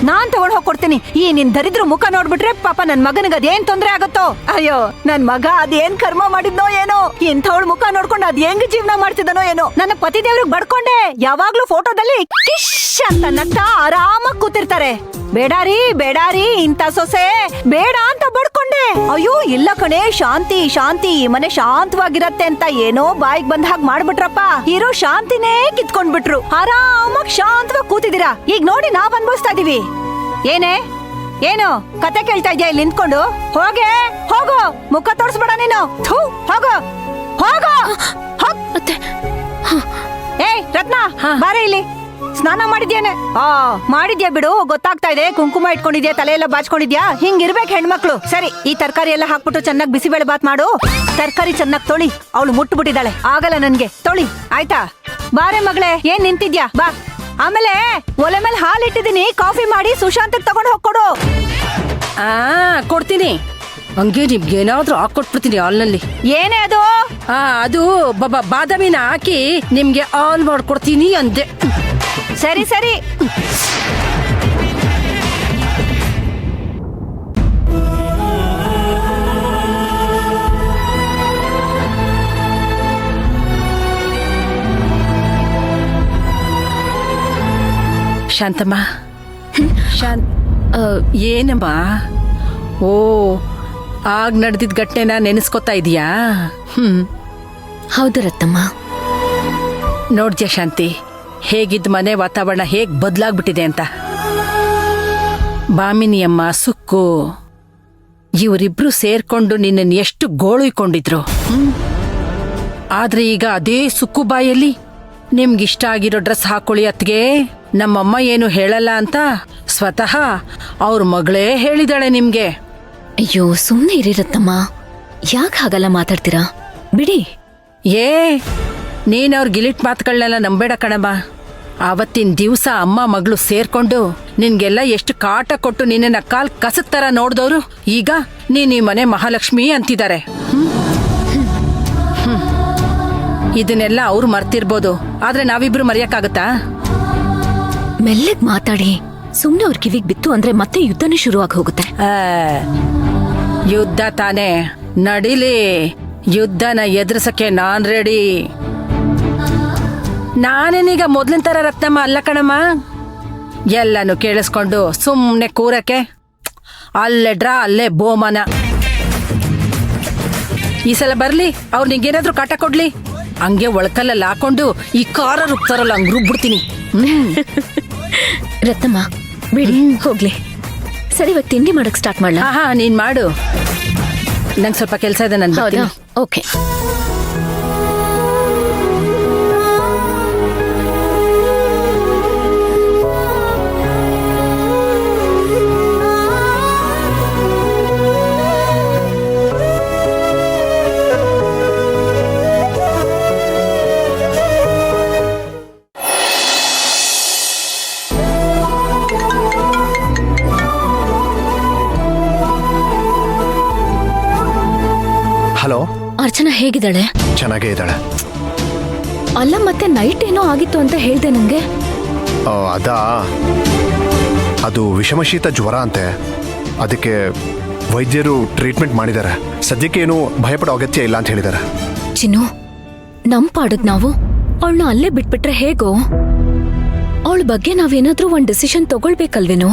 ನಾನ್ ತಗೊಂಡ್ ಹೋಗ್ಕೊಡ್ತೀನಿ. ಈ ನಿನ್ ದರಿದ್ರ ಮುಖ ನೋಡ್ಬಿಟ್ರೆ ಪಾಪ ನನ್ ಮಗನಿಗೆ ಅದೇನ್ ತೊಂದ್ರೆ ಆಗತ್ತೋ. ಅಯ್ಯೋ ನನ್ ಮಗ ಅದೇನ್ ಕರ್ಮ ಮಾಡಿದ್ನೋ ಏನೋ, ಇಂಥವಳ ಮುಖ ನೋಡ್ಕೊಂಡು ಅದ್ ಹೆಂಗ್ ಜೀವನ ಮಾಡ್ತಿದನೋ ಏನೋ. ನನ್ನ ಪತಿ ದೇವ್ರಿಗೆ ಬಡ್ಕೊಂಡೆ. ಯಾವಾಗ್ಲೂ ಫೋಟೋದಲ್ಲಿ ಕಿಶ್ ಅಂತ ನಗ್ತಾ ಆರಾಮಾಗಿ ಕೂತಿರ್ತಾರೆ. ಬೇಡಾರಿ ಇಂಥ ಸೊಸೆ ಬೇಡ ಅಂತ ಬಡ್ಕೊಂಡೆ. ಅಯ್ಯೋ ಇಲ್ಲ ಕಣೆ, ಶಾಂತಿ ಶಾಂತಿ, ಈ ಮನೆ ಶಾಂತವಾಗಿರತ್ತೆ ಅಂತ ಏನೋ ಬಾಯಿಗೆ ಬಂದ ಹಾಗೆ ಮಾಡ್ಬಿಟ್ರಪ್ಪ. ಇರೋ ಶಾಂತಿನೇ ಕಿತ್ಕೊಂಡ್ಬಿಟ್ರು. ಆರಾಮಾಗಿ ಶಾಂತವಾಗಿ ಕೂತಿದ್ದೀರಾ. ಈಗ ನೋಡಿ ನಾವ್ ಅನ್ಭವಿಸ್ತಾ ಇದೀವಿ. ಏನೇ ಏನು ಕತೆ ಕೇಳ್ತಾ ಇದ್ಯಾ ಇಲ್ಲಿ ನಿಂತ್ಕೊಂಡು? ಹೋಗು, ಮುಖ ತೋರ್ಸ್ಬೇಡ ನೀನು. ಹೋಗು ಏಯ್ ರತ್ನ, ಬಾರೆ ಇಲ್ಲಿ. ಸ್ನಾನ ಮಾಡಿದ್ಯಾನೆ? ಮಾಡಿದ್ಯಾ ಬಿಡು, ಗೊತ್ತಾಗ್ತಾ ಇದೆ. ಕುಂಕುಮ ಇಟ್ಕೊಂಡಿದ್ಯಾ, ತಲೆಯೆಲ್ಲ ಬಾಚ್ಕೊಂಡಿದ್ಯಾ. ಹಿಂಗಿರ್ಬೇಕು ಹೆಣ್ಮಕ್ಳು. ಸರಿ, ಈ ತರಕಾರಿ ಎಲ್ಲ ಹಾಕ್ಬಿಟ್ಟು ಚೆನ್ನಾಗಿ ಬಿಸಿಬೇಳೆ ಬಾತ್ ಮಾಡು. ತರಕಾರಿ ಚೆನ್ನಾಗಿ ತೊಳಿ. ಅವಳು ಮುಟ್ಬಿಟ್ಟಿದ್ದಾಳೆ, ಆಗಲ್ಲ ನನ್ಗೆ. ತೊಳಿ ಆಯ್ತಾ? ಬಾರೆ ಮಗಳೇ, ಏನ್ ನಿಂತಿದ್ಯಾ? ಬಾ. ಆಮೇಲೆ ಒಲೆ ಮೇಲೆ ಹಾಲು ಇಟ್ಟಿದ್ದೀನಿ, ಕಾಫಿ ಮಾಡಿ ಸುಶಾಂತಕ್ ತಗೊಂಡು ಹೋಗ್ಕೊಡು. ಕೊಡ್ತೀನಿ. ಹಂಗೆ ನಿಮ್ಗೇನಾದ್ರೂ ಹಾಕೊಟ್ಬಿಡ್ತೀನಿ ಹಾಲ್ನಲ್ಲಿ. ಏನೇ ಅದು? ಅದು ಬಾದಾಮಿನ ಹಾಕಿ ನಿಮ್ಗೆ ಹಾಲ್ ಮಾಡ್ಕೊಡ್ತೀನಿ ಅಂದೆ. ಸರಿ ಶಾಂತಮ್ಮ. ಏನಮ್ಮ? ಓ, ಆಗ ನಡೆದಿದ್ ಘಟನೆನ ನೆನೆಸ್ಕೊತಾ ಇದೀಯಾ? ಹೌದು ರತ್ತಮ್ಮ. ನೋಡ್ದ್ಯಾ ಶಾಂತಿ, ಹೇಗಿದ್ದ ಮನೆ ವಾತಾವರಣ ಹೇಗ್ ಬದಲಾಗ್ಬಿಟ್ಟಿದೆ ಅಂತ. ಬಾಮಿನಿಯಮ್ಮ, ಸುಕ್ಕು ಇವರಿಬ್ರು ಸೇರ್ಕೊಂಡು ನಿನ್ನನ್ನು ಎಷ್ಟು ಗೋಳುಯ್ಕೊಂಡಿದ್ರು. ಆದ್ರೆ ಈಗ ಅದೇ ಸುಕ್ಕು ಬಾಯಲ್ಲಿ ನಿಮ್ಗಿಷ್ಟ ಆಗಿರೋ ಡ್ರೆಸ್ ಹಾಕೊಳ್ಳಿ ಅತ್ಗೆ, ನಮ್ಮಮ್ಮ ಏನು ಹೇಳಲ್ಲ ಅಂತ ಸ್ವತಃ ಅವ್ರ ಮಗಳೇ ಹೇಳಿದಾಳೆ ನಿಮ್ಗೆ. ಅಯ್ಯೋ ಸುಮ್ನೆ ಇರಿ ರತ್ತಮ್ಮ, ಯಾಕೆ ಹಾಗಲ್ಲ ಮಾತಾಡ್ತೀರಾ? ಬಿಡಿ. ನೀನ್ ಅವ್ರ ಗಿಲಿಟ್ ಮಾತುಗಳನ್ನೆಲ್ಲ ನಂಬೇಡ ಕಣಮ್ಮ. ಆವತ್ತಿನ ದಿವಸ ಅಮ್ಮ ಮಗಳು ಸೇರ್ಕೊಂಡು ನಿನ್ಗೆಲ್ಲ ಎಷ್ಟು ಕಾಟ ಕೊಟ್ಟು ನಿನ್ನ ಕಾಲ್ ಕಸದ ತರ ನೋಡ್ದವ್ರು ಈಗ ನೀನ್ ಈ ಮನೆ ಮಹಾಲಕ್ಷ್ಮಿ ಅಂತಿದ್ದಾರೆ. ಇದನ್ನೆಲ್ಲ ಅವ್ರು ಮರ್ತಿರ್ಬೋದು, ಆದ್ರೆ ನಾವಿಬ್ರು ಮರೆಯಕ್ಕಾಗತ್ತಾ? ಮೆಲ್ಲಗ್ ಮಾತಾಡಿ. ಸುಮ್ನೆ ಅವ್ರ ಕಿವಿಗ್ ಬಿತ್ತು ಅಂದ್ರೆ ಮತ್ತೆ ಯುದ್ಧನೇ ಶುರು ಆಗಿ ಹೋಗುತ್ತೆ. ಯುದ್ಧ ತಾನೇ, ನಡಿಲಿ. ಯುದ್ಧನ ಎದುರಿಸಕ್ಕೆ ನಾನ್ ರೆಡಿ. ನಾನೇನೀಗ ಮೊದ್ಲಿನ ತರ ರತ್ನಮ್ಮ ಅಲ್ಲ ಕಣಮ್ಮ. ಎಲ್ಲಾನು ಕೇಳಿಸ್ಕೊಂಡು ಸುಮ್ನೆ ಕೂರಕ್ಕೆ ಅಲ್ಲೇ ಡ್ರಾ ಅಲ್ಲೇ ಬೋಮನ. ಈ ಸಲ ಬರ್ಲಿ, ಅವ್ರು ನಿಂಗೇನಾದ್ರೂ ಕಾಟ ಕೊಡ್ಲಿ, ಹಂಗೆ ಒಳಕಲ್ಲಲ್ಲಿ ಹಾಕೊಂಡು ಈ ಖಾರ ರುಬ್ತಾರಲ್ಲ ಹಂಗ್ ರುಬ್ಬಿಡ್ತೀನಿ. ರತ್ನಮ್ಮ ಬಿಡಿ, ಹೋಗ್ಲಿ. ಸರಿ, ಇವಾಗ ತಿಂಡಿ ಮಾಡಕ್ ಸ್ಟಾರ್ಟ್ ಮಾಡ್ಲಾ? ನೀನ್ ಮಾಡು, ನಂಗೆ ಸ್ವಲ್ಪ ಕೆಲಸ ಇದೆ. ನನ್ ಓಕೆ. ಹಲೋ, ಅರ್ಚನಾ ಹೇಗಿದ್ದಾಳೆ? ಚೆನ್ನಾಗೇ ಇದ್ದಾಳೆ. ಅಲ್ಲ, ಮತ್ತೆ ನೈಟ್ ಏನೋ ಆಗಿತ್ತು ಅಂತ ಹೇಳ್ದೆ ನಂಗೆ. ಅದು ವಿಷಮಶೀತ ಜ್ವರ ಅಂತೆ. ಅದಕ್ಕೆ ವೈದ್ಯರು ಟ್ರೀಟ್ಮೆಂಟ್ ಮಾಡಿದ್ದಾರೆ. ಸದ್ಯಕ್ಕೆ ಏನು ಭಯಪಡೋ ಅಗತ್ಯ ಇಲ್ಲ ಅಂತ ಹೇಳಿದ್ದಾರೆ. ಚಿನ್ನು, ನಮ್ ಪಾಡದ್ ನಾವು ಅವಳನ್ನ ಅಲ್ಲೇ ಬಿಟ್ಬಿಟ್ರೆ ಹೇಗೋ? ಅವಳ ಬಗ್ಗೆ ನಾವೇನಾದ್ರೂ ಒಂದ್ ಡಿಸಿಷನ್ ತಗೊಳ್ಬೇಕಲ್ವೇನೋ?